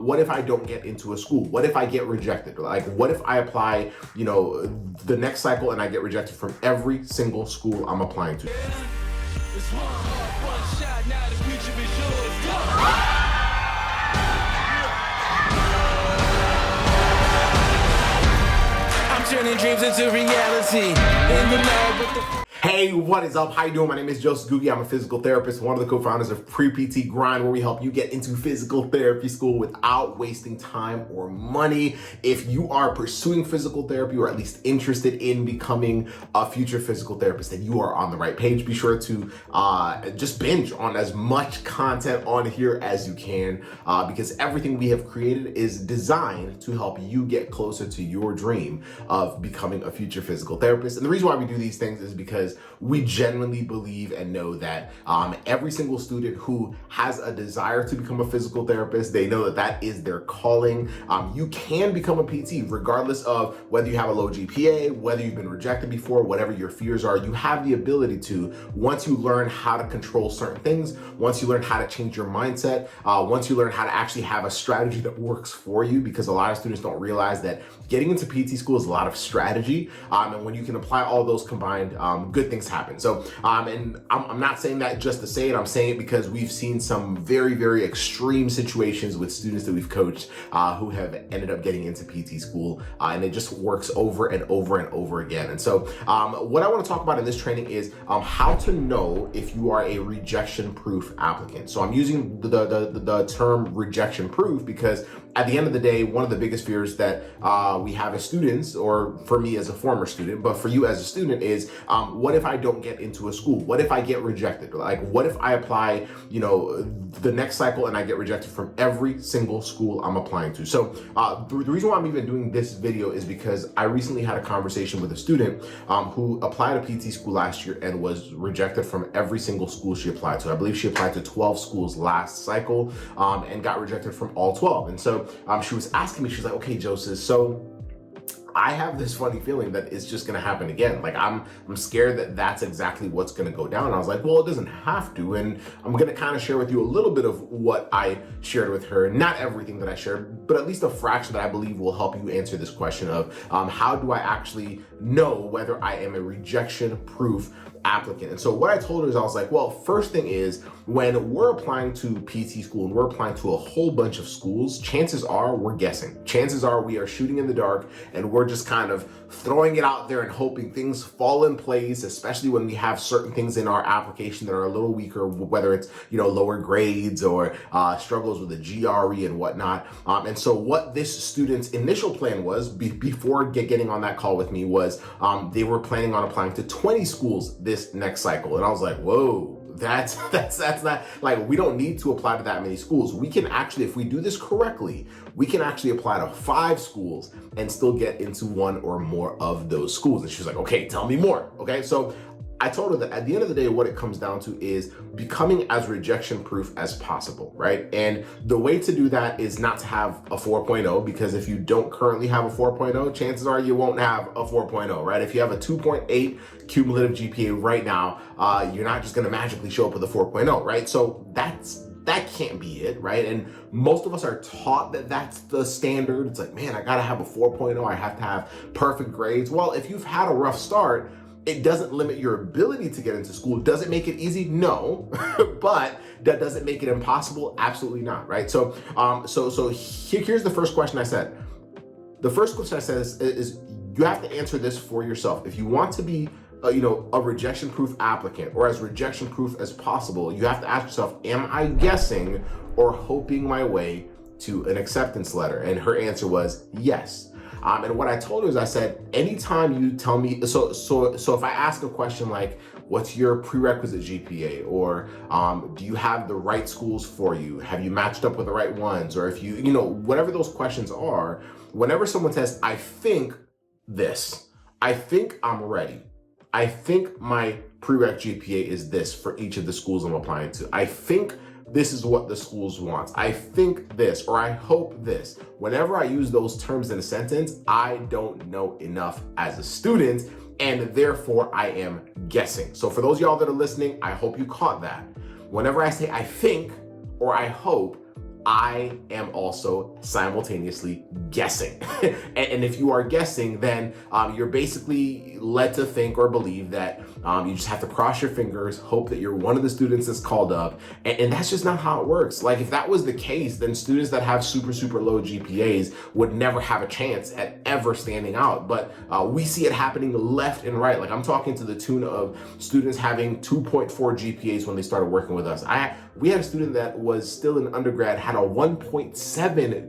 What if I don't get into a school? What if I get rejected? Like, what if I apply, the next cycle and I get rejected from every single school I'm applying to? It's one shot, now the future is yours. I'm turning dreams into reality. In the lab with the Hey, what is up? How you doing? My name is Joseph Ngugi. I'm a physical therapist, one of the co-founders of Pre-PT Grind, where we help you get into physical therapy school without wasting time or money. If you are pursuing physical therapy or at least interested in becoming a future physical therapist, then you are on the right page. Be sure to just binge on as much content on here as you can, because everything we have created is designed to help you get closer to your dream of becoming a future physical therapist. And the reason why we do these things is because we genuinely believe and know that every single student who has a desire to become a physical therapist, they know that that is their calling. You can become a PT regardless of whether you have a low GPA, whether you've been rejected before, whatever your fears are. You have the ability to, once you learn how to control certain things, once you learn how to change your mindset, once you learn how to actually have a strategy that works for you, because a lot of students don't realize that getting into PT school is a lot of strategy. And when you can apply all those combined, good things happen. So, and I'm not saying that just to say it, I'm saying it because we've seen some very, very extreme situations with students that we've coached who have ended up getting into PT school, and it just works over and over and over again. And so what I want to talk about in this training is how to know if you are a rejection-proof applicant. So I'm using the term rejection-proof because at the end of the day, one of the biggest fears that we have as students, or for me as a former student, but for you as a student, is what if I don't get into a school? What if I get rejected? Like, what if I apply, the next cycle and I get rejected from every single school I'm applying to? So the reason why I'm even doing this video is because I recently had a conversation with a student who applied to PT school last year and was rejected from every single school she applied to. I believe she applied to 12 schools last cycle and got rejected from all 12. And so she was asking me, she's like, okay, Joseph, so I have this funny feeling that it's just gonna happen again. Like, I'm scared that that's exactly what's gonna go down. I was like, well, it doesn't have to. And I'm gonna kind of share with you a little bit of what I shared with her. Not everything that I shared, but at least a fraction that I believe will help you answer this question of how do I actually know whether I am a rejection-proof applicant? And so what I told her is, I was like, well, first thing is, when we're applying to PT school and we're applying to a whole bunch of schools, chances are we're guessing. Chances are we are shooting in the dark and we're just kind of throwing it out there and hoping things fall in place, especially when we have certain things in our application that are a little weaker, whether it's, lower grades or struggles with the GRE and whatnot. And so what this student's initial plan was before getting on that call with me was they were planning on applying to 20 schools this next cycle. And I was like, whoa. That's not, like, we don't need to apply to that many schools. We can actually, if we do this correctly, we can actually apply to 5 schools and still get into one or more of those schools. And she was like, okay, tell me more. Okay, so I told her that at the end of the day, what it comes down to is becoming as rejection-proof as possible, right? And the way to do that is not to have a 4.0, because if you don't currently have a 4.0, chances are you won't have a 4.0, right? If you have a 2.8 cumulative GPA right now, you're not just gonna magically show up with a 4.0, right? So that can't be it, right? And most of us are taught that that's the standard. It's like, man, I gotta have a 4.0, I have to have perfect grades. Well, if you've had a rough start, it doesn't limit your ability to get into school. Does it make it easy? No, but that doesn't make it impossible? Absolutely not, right? So, here's the first question I said. The first question I said is you have to answer this for yourself. If you want to be a rejection-proof applicant, or as rejection-proof as possible, you have to ask yourself, am I guessing or hoping my way to an acceptance letter? And her answer was yes. And what I told her is, I said, anytime you tell me, so if I ask a question like, what's your prerequisite GPA? Or do you have the right schools for you? Have you matched up with the right ones? Or if you whatever those questions are, whenever someone says, I think this, I think I'm ready, I think my prereq GPA is this for each of the schools I'm applying to, I think this is what the schools want, I think this, or I hope this. Whenever I use those terms in a sentence, I don't know enough as a student, and therefore I am guessing. So for those of y'all that are listening, I hope you caught that. Whenever I say I think or I hope, I am also simultaneously guessing. And if you are guessing, then you're basically led to think or believe that you just have to cross your fingers, hope that you're one of the students that's called up. And that's just not how it works. Like, if that was the case, then students that have super, super low GPAs would never have a chance at ever standing out. But we see it happening left and right. Like, I'm talking to the tune of students having 2.4 GPAs when they started working with us. We had a student that was still in undergrad, had a 1.7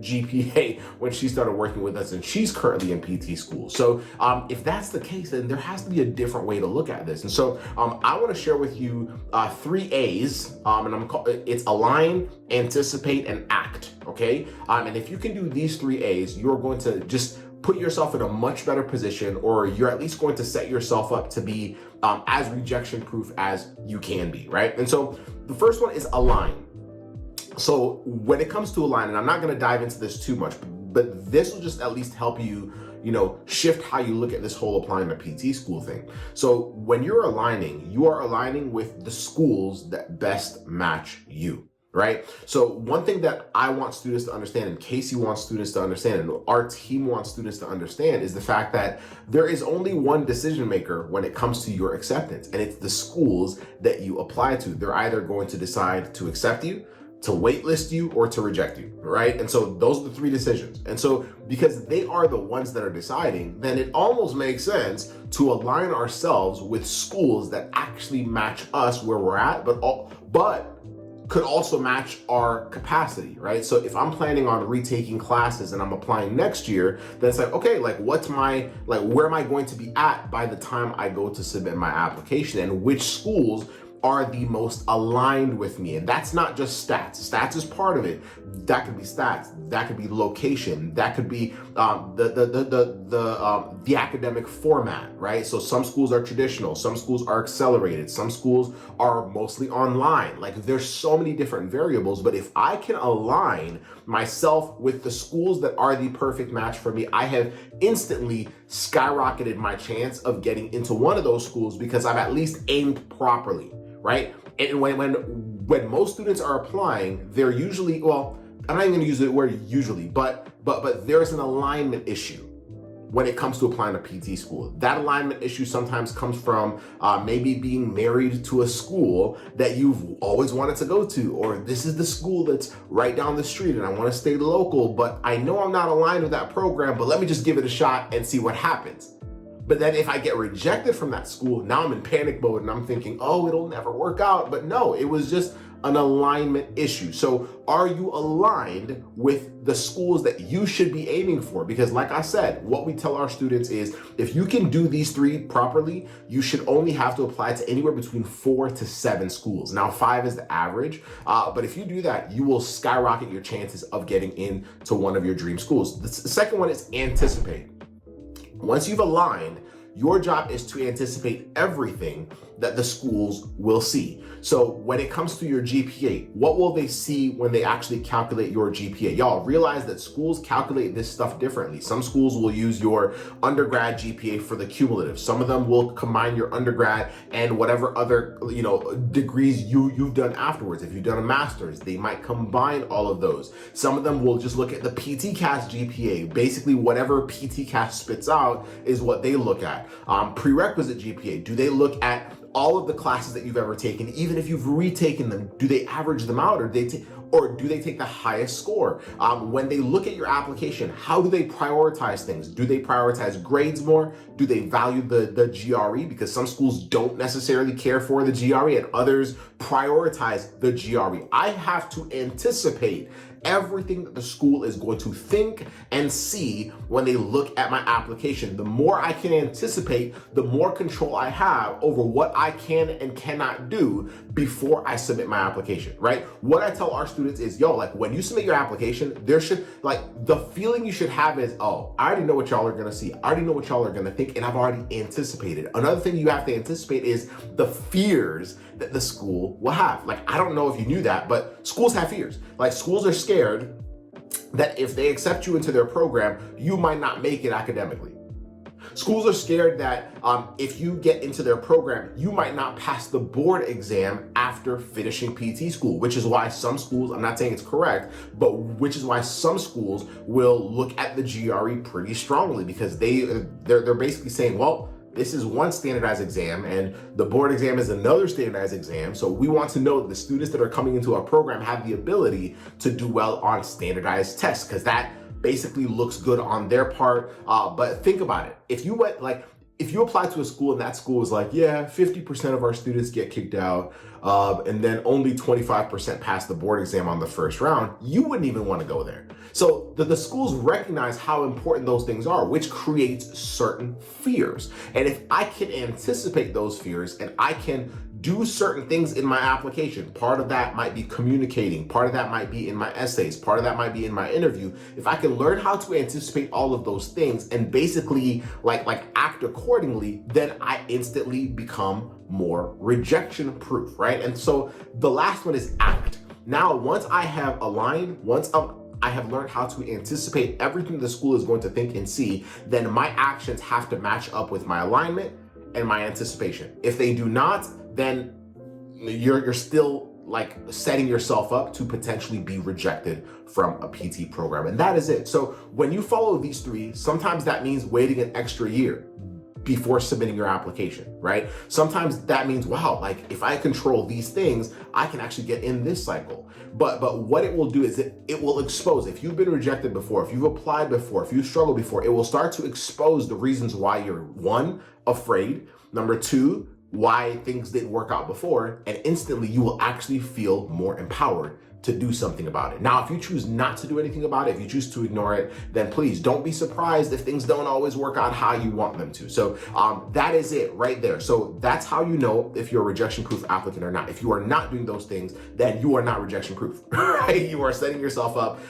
GPA when she started working with us, and she's currently in PT school. So if that's the case, then there has to be a different way to look at this. And so I want to share with you 3 A's, and it's align, anticipate, and act. Okay, and if you can do these 3 A's, you're going to just put yourself in a much better position, or you're at least going to set yourself up to be as rejection proof as you can be, right? And so the first one is align. So when it comes to align, and I'm not going to dive into this too much, but this will just at least help you, shift how you look at this whole applying to PT school thing. So when you're aligning, you are aligning with the schools that best match you. Right? So one thing that I want students to understand, and Casey wants students to understand, and our team wants students to understand, is the fact that there is only one decision maker when it comes to your acceptance, and it's the schools that you apply to. They're either going to decide to accept you, to waitlist you, or to reject you, right? And so those are the 3 decisions. And so because they are the ones that are deciding, then it almost makes sense to align ourselves with schools that actually match us where we're at, but could also match our capacity, right? So if I'm planning on retaking classes and I'm applying next year, then it's like, okay, where am I going to be at by the time I go to submit my application, and which schools are the most aligned with me? And that's not just stats. Stats is part of it. That could be stats. That could be location. That could be the academic format, right? So some schools are traditional. Some schools are accelerated. Some schools are mostly online. Like, there's so many different variables. But if I can align myself with the schools that are the perfect match for me, I have instantly skyrocketed my chance of getting into one of those schools because I've at least aimed properly. Right? And when most students are applying, they're usually, well, I'm not even gonna use the word usually, but there's an alignment issue when it comes to applying to PT school. That alignment issue sometimes comes from maybe being married to a school that you've always wanted to go to, or this is the school that's right down the street and I wanna stay local, but I know I'm not aligned with that program, but let me just give it a shot and see what happens. But then if I get rejected from that school, now I'm in panic mode and I'm thinking, oh, it'll never work out. But no, it was just an alignment issue. So are you aligned with the schools that you should be aiming for? Because like I said, what we tell our students is if you can do these 3 properly, you should only have to apply to anywhere between 4 to 7 schools. Now 5 is the average, but if you do that, you will skyrocket your chances of getting into one of your dream schools. The second one is anticipate. Once you've aligned, your job is to anticipate everything that the schools will see. So when it comes to your GPA, what will they see when they actually calculate your GPA? Y'all realize that schools calculate this stuff differently. Some schools will use your undergrad GPA for the cumulative. Some of them will combine your undergrad and whatever other degrees you've done afterwards. If you've done a master's, they might combine all of those. Some of them will just look at the PTCAS GPA. Basically, whatever PTCAS spits out is what they look at. Prerequisite GPA, do they look at all of the classes that you've ever taken, even if you've retaken them? Do they average them out, or do they take the highest score? When they look at your application, how do they prioritize things? Do they prioritize grades more? Do they value the GRE? Because some schools don't necessarily care for the GRE and others prioritize the GRE. I have to anticipate everything that the school is going to think and see when they look at my application. The more I can anticipate, the more control I have over what I can and cannot do before I submit my application, right? What I tell our students is, when you submit your application, there should, the feeling you should have is, oh, I already know what y'all are gonna see. I already know what y'all are gonna think, and I've already anticipated. Another thing you have to anticipate is the fears that the school will have. I don't know if you knew that, but schools have fears. Schools are scared that if they accept you into their program, you might not make it academically. Schools are scared that if you get into their program, you might not pass the board exam after finishing PT school, which is why some schools, I'm not saying it's correct, but which is why some schools will look at the GRE pretty strongly, because they're basically saying, well, this is one standardized exam and the board exam is another standardized exam. So we want to know that the students that are coming into our program have the ability to do well on standardized tests, because that basically looks good on their part. But think about it. If you apply to a school and that school is like, yeah, 50% of our students get kicked out, and then only 25% pass the board exam on the first round, you wouldn't even want to go there. So the schools recognize how important those things are, which creates certain fears. And if I can anticipate those fears and I can do certain things in my application, part of that might be communicating, part of that might be in my essays, part of that might be in my interview. If I can learn how to anticipate all of those things and basically like act accordingly, then I instantly become more rejection proof, right? And so the last one is act. Now, once I have aligned, I have learned how to anticipate everything the school is going to think and see, then my actions have to match up with my alignment and my anticipation. If they do not, then you're still like setting yourself up to potentially be rejected from a PT program. And that is it. So when you follow these three, sometimes that means waiting an extra year before submitting your application, right? Sometimes that means, wow, like if I control these things, I can actually get in this cycle. But what it will do is it will expose, if you've been rejected before, if you've applied before, if you've struggled before, it will start to expose the reasons why you're, one, afraid, number two, why things didn't work out before, and instantly you will actually feel more empowered to do something about it. Now, if you choose not to do anything about it, if you choose to ignore it, then please don't be surprised if things don't always work out how you want them to. So that is it right there. So that's how you know if you're a rejection-proof applicant or not. If you are not doing those things, then you are not rejection-proof, right? You are setting yourself up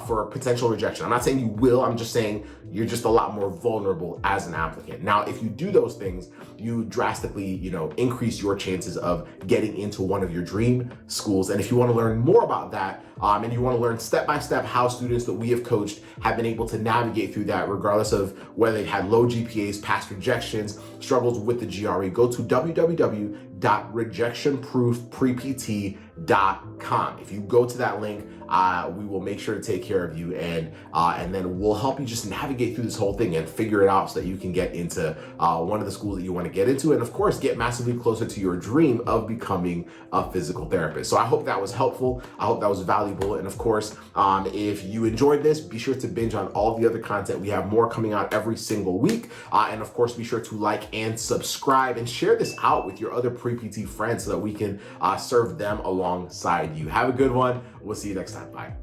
for potential rejection. I'm not saying you will, I'm just saying you're just a lot more vulnerable as an applicant. Now, if you do those things, you drastically, increase your chances of getting into one of your dream schools. And if you want to learn more about that, and you want to learn step-by-step how students that we have coached have been able to navigate through that, regardless of whether they had low GPAs, past rejections, struggles with the GRE, go to www.rejectionproofprept.com. If you go to that link, we will make sure to take care of you, and then we'll help you just navigate through this whole thing and figure it out so that you can get into one of the schools that you want to get into, and of course get massively closer to your dream of becoming a physical therapist. So I hope that was helpful. I hope that was valuable. And of course, if you enjoyed this, be sure to binge on all the other content. We have more coming out every single week. And of course, be sure to like and subscribe and share this out with your other pre-PT friends so that we can serve them alongside you. Have a good one. We'll see you next time. Bye.